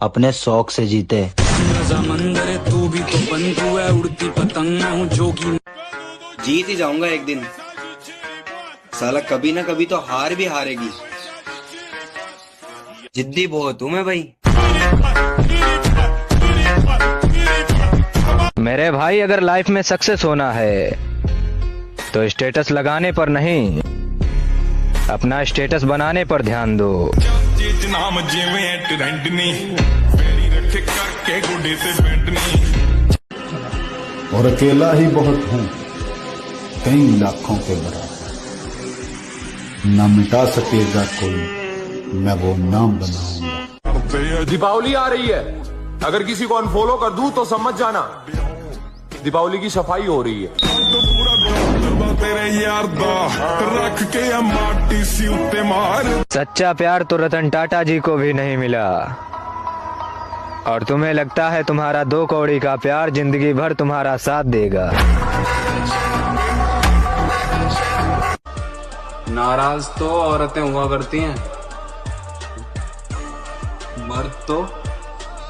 अपने शौक से जीते। समंदर तू भी तो बंधु है, उड़ती पतंग हूँ जोगी। जीत ही जाऊंगा एक दिन, साला कभी ना कभी तो हार भी हारेगी। जिद्दी बहुत हूं मैं भाई। मेरे भाई, अगर लाइफ में सक्सेस होना है तो स्टेटस लगाने पर नहीं, अपना स्टेटस बनाने पर ध्यान दो। और अकेला ही बहुत हूं, कई लाखों के बराबर, ना मिटा सकेगा कोई, मैं वो नाम बनाऊंगा। दीपावली आ रही है, अगर किसी को अनफॉलो कर दूं तो समझ जाना दीपावली की सफाई हो रही है। सच्चा प्यार तो रतन टाटा जी को भी नहीं मिला, और तुम्हें लगता है तुम्हारा 2 कौड़ी का प्यार जिंदगी भर तुम्हारा साथ देगा। नाराज तो औरतें हुआ करती हैं, मर्द तो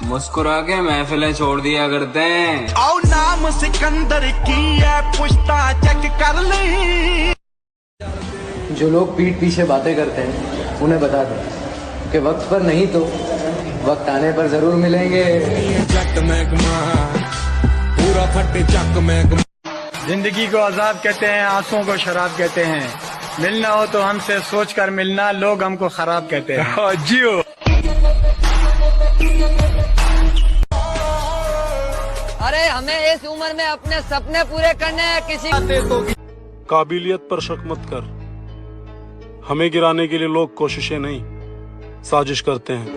मुस्कुरा के महफिलें छोड़ दिया करते हैं। आओ नाम सिकंदर की है, पुश्ता चेक कर ले। जो लोग पीठ पीछे बातें करते हैं उन्हें बता दें कि वक्त पर नहीं तो वक्त आने पर जरूर मिलेंगे। जिंदगी को अजाब कहते हैं, आंसुओं को शराब कहते हैं। मिलना हो तो हमसे सोच कर मिलना, लोग हमको खराब कहते हैं। जियो। अरे हमें इस उम्र में अपने सपने पूरे करने हैं, किसी काबिलियत पर शक मत कर, हमें गिराने के लिए लोग कोशिशें नहीं साजिश करते हैं।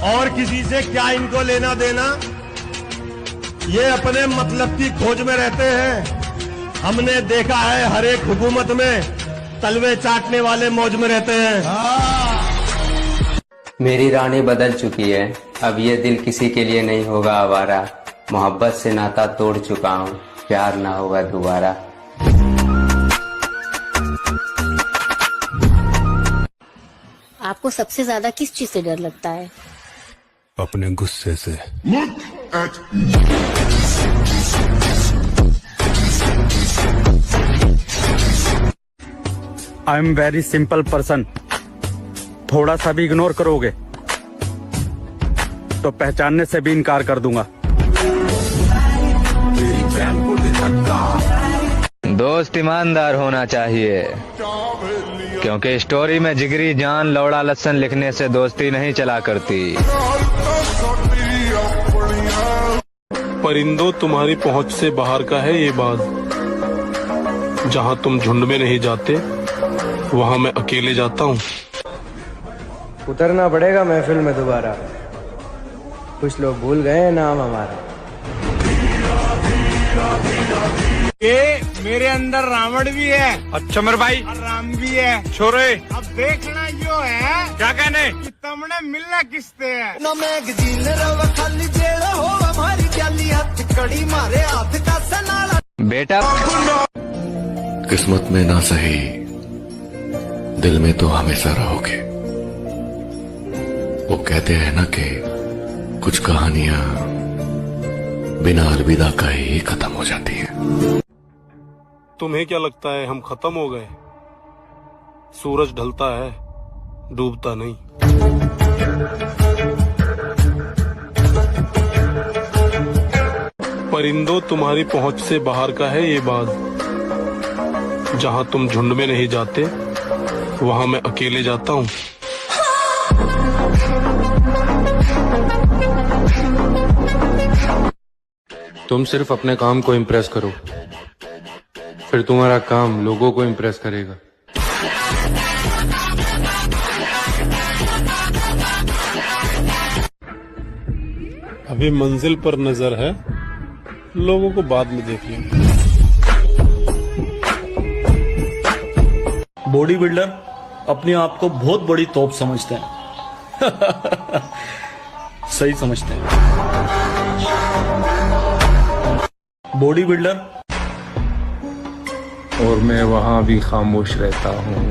और किसी से क्या इनको लेना देना, ये अपने मतलब की खोज में रहते हैं। हमने देखा है हर एक हुकूमत में तलवे चाटने वाले मौज में रहते हैं। मेरी रानी बदल चुकी है, अब ये दिल किसी के लिए नहीं होगा आवारा। मोहब्बत से नाता तोड़ चुका हूँ, प्यार ना होगा दोबारा। आपको सबसे ज्यादा किस चीज से डर लगता है? अपने गुस्से से। आई एम वेरी सिंपल पर्सन। थोड़ा सा भी इग्नोर करोगे तो पहचानने से भी इनकार कर दूंगा। दोस्त ईमानदार होना चाहिए, क्योंकि स्टोरी में जिगरी जान लौड़ा लहसन लिखने से दोस्ती नहीं चला करती। परिंदों तुम्हारी पहुंच से बाहर का है ये बात, जहां तुम झुंड में नहीं जाते वहां मैं अकेले जाता हूँ। उतरना पड़ेगा महफिल में दोबारा, कुछ लोग भूल गए हैं नाम हमारा। ये मेरे अंदर रावण भी है। अच्छा मेरे भाई, राम भी है। छोरे अब देखना जो है क्या कहने कि तुमने मिलना किससे है। न मैगजीन रव खाली जेल हो हमारी जाली, हाथ कड़ी मारे हाथ का सनाला। बेटा किस्मत में ना सही, दिल में तो हमेशा रहोगे। वो कहते हैं ना कि कुछ कहानियां बिना अलविदा का ही खत्म हो जाती हैं। तुम्हें क्या लगता है हम खत्म हो गए? सूरज ढलता है, डूबता नहीं। परिंदों तुम्हारी पहुंच से बाहर का है ये बात, जहां तुम झुंड में नहीं जाते वहां मैं अकेले जाता हूँ। तुम सिर्फ अपने काम को इम्प्रेस करो, फिर तुम्हारा काम लोगों को इम्प्रेस करेगा। अभी मंजिल पर नजर है, लोगों को बाद में देख लेंगे। बॉडी बिल्डर अपने आप को बहुत बड़ी तोप समझते हैं। सही समझते हैं। Body builder. और मैं वहां भी खामोश रहता हूँ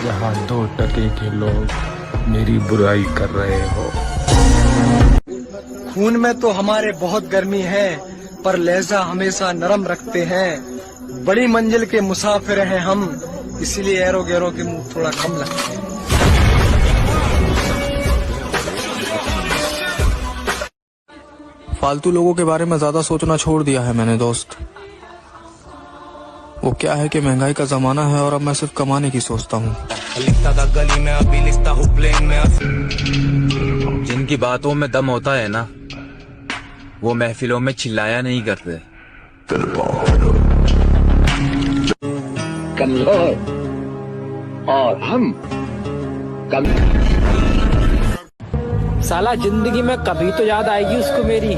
जहां 2 टके के लोग मेरी बुराई कर रहे हो। खून में तो हमारे बहुत गर्मी है, पर लहजा हमेशा नरम रखते हैं। बड़ी मंजिल के मुसाफिर हैं हम, इसलिए एरो गैरो के मुंह थोड़ा कम लगते हैं। फालतू लोगों के बारे में ज्यादा सोचना छोड़ दिया है मैंने दोस्त। वो क्या है कि महंगाई का जमाना है और अब मैं सिर्फ कमाने की सोचता हूँ। जिनकी बातों में दम होता है ना, वो महफिलों में चिल्लाया नहीं करते। कमजोर और हम साला जिंदगी में कभी तो याद आएगी उसको मेरी,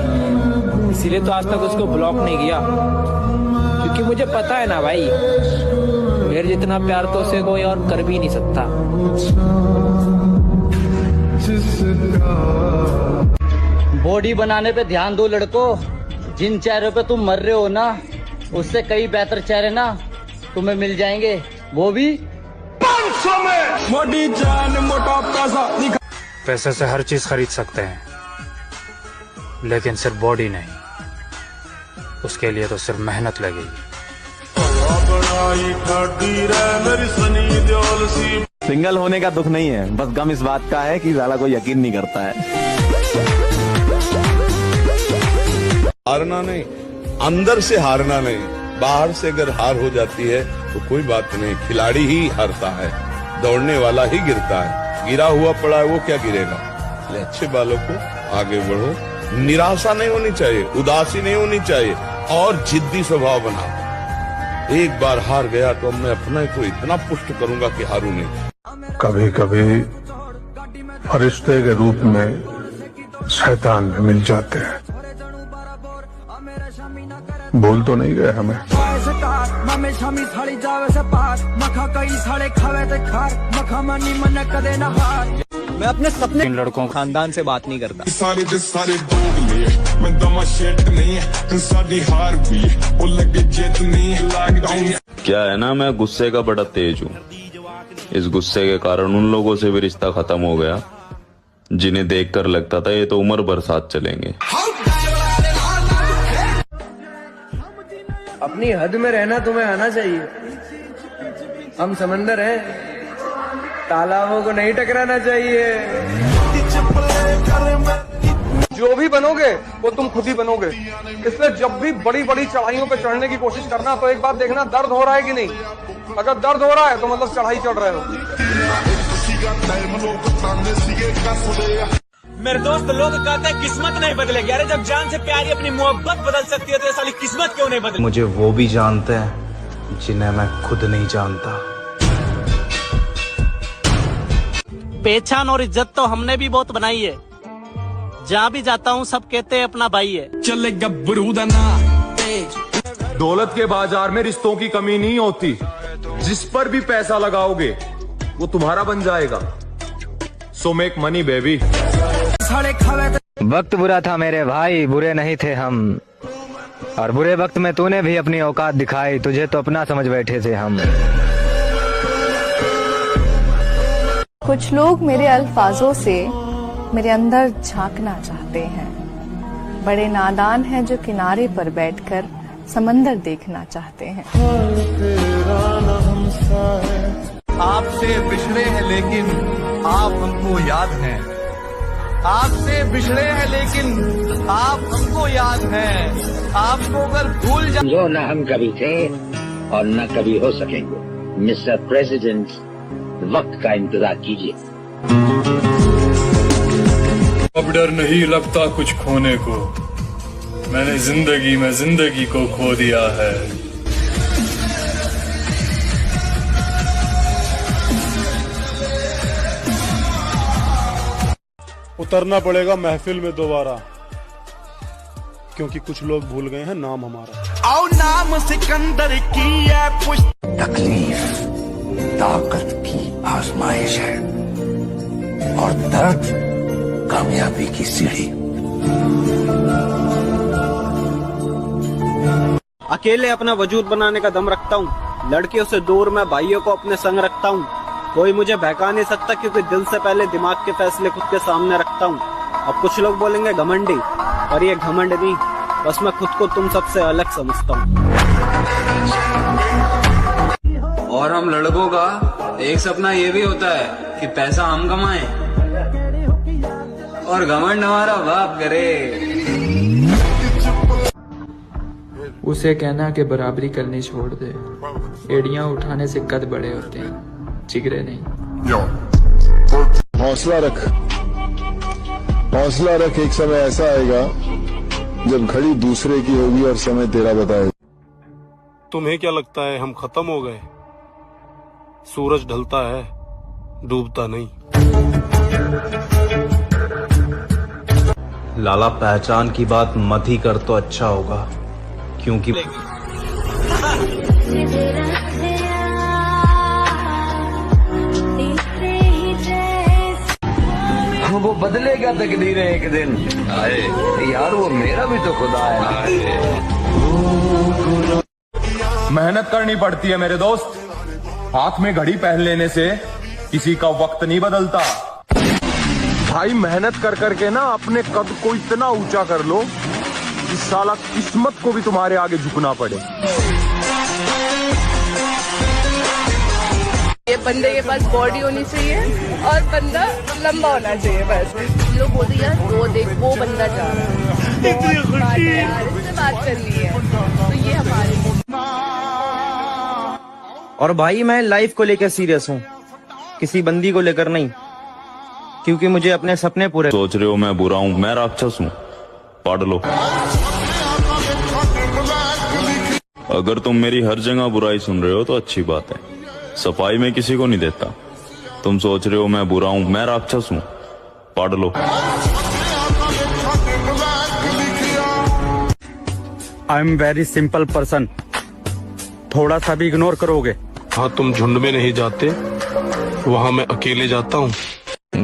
इसीलिए तो आज तक उसको ब्लॉक नहीं किया, क्योंकि मुझे पता है ना भाई, मेरे जितना प्यार तो उसे कोई और कर भी नहीं सकता। बॉडी बनाने पे ध्यान दो लड़कों, जिन चेहरों पे तुम मर रहे हो ना, उससे कई बेहतर चेहरे ना तुम्हें मिल जाएंगे, वो भी 500 में। मोटी जान मोटा पैसा। पैसे से हर चीज खरीद सकते हैं, लेकिन सिर्फ बॉडी नहीं, उसके लिए तो सिर्फ मेहनत लगेगी। सिंगल होने का दुख नहीं है, बस गम इस बात का है कि साला कोई यकीन नहीं करता है। हारना नहीं, अंदर से हारना नहीं, बाहर से अगर हार हो जाती है तो कोई बात नहीं, खिलाड़ी ही हारता है, दौड़ने वाला ही गिरता है। गिरा हुआ पड़ा है वो क्या गिरेगा। इसलिए अच्छे बालों को आगे बढ़ो, निराशा नहीं होनी चाहिए, उदासी नहीं होनी चाहिए और जिद्दी स्वभाव बनाओ। एक बार हार गया तो मैं अपने को इतना पुष्ट करूंगा कि हारू नहीं। कभी कभी फरिश्ते के रूप में शैतान भी मिल जाते हैं। भूल तो नहीं गए हमें। मैं अपने सपने इन लड़कों खानदान से बात नहीं करता। सारे दे सारे दोगले मैं दमा शेट नहीं है, साडी हार भी वो लगे जेत नहीं है। लॉकडाउन क्या है ना, मैं गुस्से का बड़ा तेज हूँ। इस गुस्से के कारण उन लोगों से भी रिश्ता खत्म हो गया जिन्हें देखकर लगता था ये तो उम्र भर साथ चलेंगे। अपनी हद में रहना तुम्हें आना चाहिए। हम समंदर हैं, तालाबों को नहीं टकराना चाहिए। जो भी बनोगे वो तुम खुद ही बनोगे, इसलिए जब भी बड़ी बड़ी चढ़ाइयों पे चढ़ने की कोशिश करना तो एक बात देखना, दर्द हो रहा है कि नहीं। अगर दर्द हो रहा है तो मतलब चढ़ाई चढ़ रहे हो। मेरे दोस्त, लोग कहते हैं किस्मत नहीं बदलेगी। अरे जब जान से प्यारी अपनी मोहब्बत बदल सकती है तो ये साली किस्मत क्यों नहीं बदलेगी। मुझे वो भी जानते हैं जिन्हें मैं खुद नहीं जानता। पहचान और इज्जत तो हमने भी बहुत बनाई है, जहाँ भी जाता हूँ सब कहते हैं अपना भाई है। चले गब्बरू ना। दौलत के बाजार में रिश्तों की कमी नहीं होती, जिस पर भी पैसा लगाओगे वो तुम्हारा बन जाएगा। So make money baby. वक्त बुरा था मेरे भाई, बुरे नहीं थे हम, और बुरे वक्त में तूने भी अपनी औकात दिखाई, तुझे तो अपना समझ बैठे थे हम। कुछ लोग मेरे अल्फाजों से मेरे अंदर झांकना चाहते हैं। बड़े नादान हैं जो किनारे पर बैठकर समंदर देखना चाहते हैं। आपसे बिछड़े हैं लेकिन आप हमको याद हैं। आपसे बिछड़े हैं लेकिन आप हमको याद हैं। आपको अगर भूल जा जो न हम कभी थे और न कभी हो सकेंगे। मिस्टर प्रेसिडेंट, वक्त का इंतजार कीजिए। अब डर नहीं लगता कुछ खोने को, मैंने जिंदगी में जिंदगी को खो दिया है। उतरना पड़ेगा महफिल में दोबारा, क्योंकि कुछ लोग भूल गए हैं नाम हमारा। आओ नाम सिकंदर की है तकलीफ ताकत की आजमाइश है और दर्द कामयाबी की सीढ़ी। अकेले अपना वजूद बनाने का दम रखता हूँ, लड़कियों से दूर मैं भाइयों को अपने संग रखता हूँ। कोई मुझे बहका नहीं सकता, क्योंकि दिल से पहले दिमाग के फैसले खुद के सामने रखता हूँ। अब कुछ लोग बोलेंगे घमंडी, और ये घमंड नहीं, बस मैं खुद को तुम सबसे अलग समझता हूँ। और हम लड़कों का एक सपना ये भी होता है कि पैसा हम कमाएं और घमंड हमारा बाप करे। उसे कहना कि बराबरी करनी छोड़ दे, एड़ियां उठाने से कद बड़े होते हैं, जिगरे नहीं। हौसला रख, हौसला रख, एक समय ऐसा आएगा जब घड़ी दूसरे की होगी और समय तेरा बताएगा। तुम्हें क्या लगता है हम खत्म हो गए? सूरज ढलता है, डूबता नहीं। लाला पहचान की बात मत ही कर तो अच्छा होगा, क्योंकि वो बदलेगा तकदीरें एक दिन। यार वो मेरा भी तो खुदा है। मेहनत करनी पड़ती है मेरे दोस्त। हाथ में घड़ी पहन लेने से किसी का वक्त नहीं बदलता। भाई मेहनत कर करके ना अपने कद को इतना ऊंचा कर लो कि साला किस्मत को भी तुम्हारे आगे झुकना पड़े। ये बंदे के पास बॉडी होनी चाहिए और बंदा लंबा होना चाहिए। बस लोग बोलते यार वो देख वो बंदा जा रहा है, यार इससे बात करनी है, तो ये हमारे। और भाई मैं लाइफ को लेकर सीरियस हूँ, किसी बंदी को लेकर नहीं, क्योंकि मुझे अपने सपने पूरे। सोच रहे हो मैं बुरा हूँ, मैं राक्षस हूँ? पढ़ लो। अगर तुम मेरी हर जगह बुराई सुन रहे हो तो अच्छी बात है, सफाई में किसी को नहीं देता। तुम सोच रहे हो मैं बुरा हूँ, मैं राक्षस हूँ? पढ़ लो। I am very simple person, थोड़ा सा भी इग्नोर करोगे। हाँ, तुम झुंड में नहीं जाते, वहाँ मैं अकेले जाता हूँ।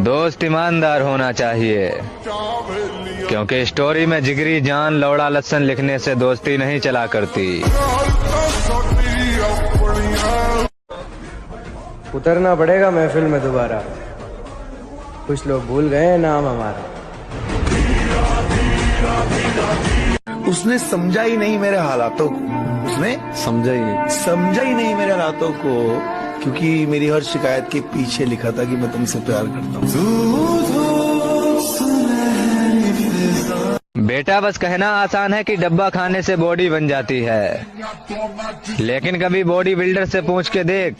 दोस्त ईमानदार होना चाहिए, क्योंकि स्टोरी में जिगरी जान लौड़ा लहसन लिखने से दोस्ती नहीं चला करती। उतरना पड़ेगा महफिल में दोबारा, कुछ लोग भूल गए नाम हमारा। उसने समझा ही नहीं मेरे हालातों को, उसने समझा ही नहीं मेरे हालातों को, क्योंकि मेरी हर शिकायत के पीछे लिखा था कि मैं तुमसे प्यार करता हूँ। बेटा बस कहना आसान है कि डब्बा खाने से बॉडी बन जाती है, लेकिन कभी बॉडी बिल्डर से पूछ के देख,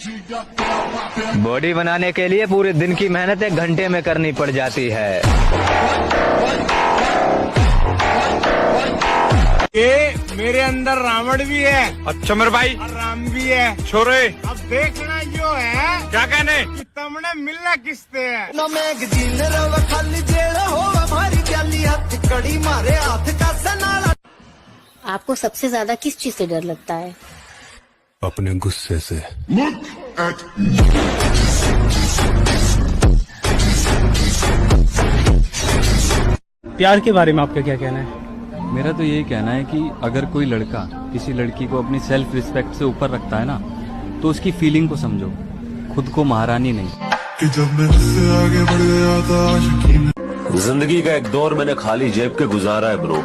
बॉडी बनाने के लिए पूरे दिन की मेहनत 1 घंटे में करनी पड़ जाती है। ये मेरे अंदर रावण भी है। अच्छा मेरे भाई, राम भी है। छोरे अब देखना जो है क्या कहने कि तुमने मिलना किससे है। आपको सबसे ज्यादा किस चीज से डर लगता है? अपने गुस्से से। प्यार के बारे में आपका क्या कहना है? मेरा तो यही कहना है कि अगर कोई लड़का किसी लड़की को अपनी सेल्फ रिस्पेक्ट से ऊपर रखता है ना, तो उसकी फीलिंग को समझो, खुद को महारानी नहीं। कि जब मैं उससे आगे बढ़ गया था जिंदगी का एक दौर मैंने खाली जेब के गुजारा है ब्रो।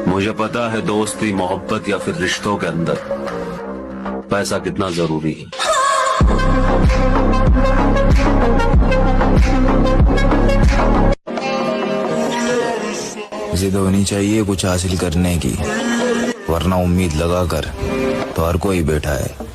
मुझे पता है दोस्ती, मोहब्बत या फिर रिश्तों के अंदर पैसा कितना जरूरी है। जिद होनी चाहिए कुछ हासिल करने की, वरना उम्मीद लगाकर तो हर कोई बैठा है।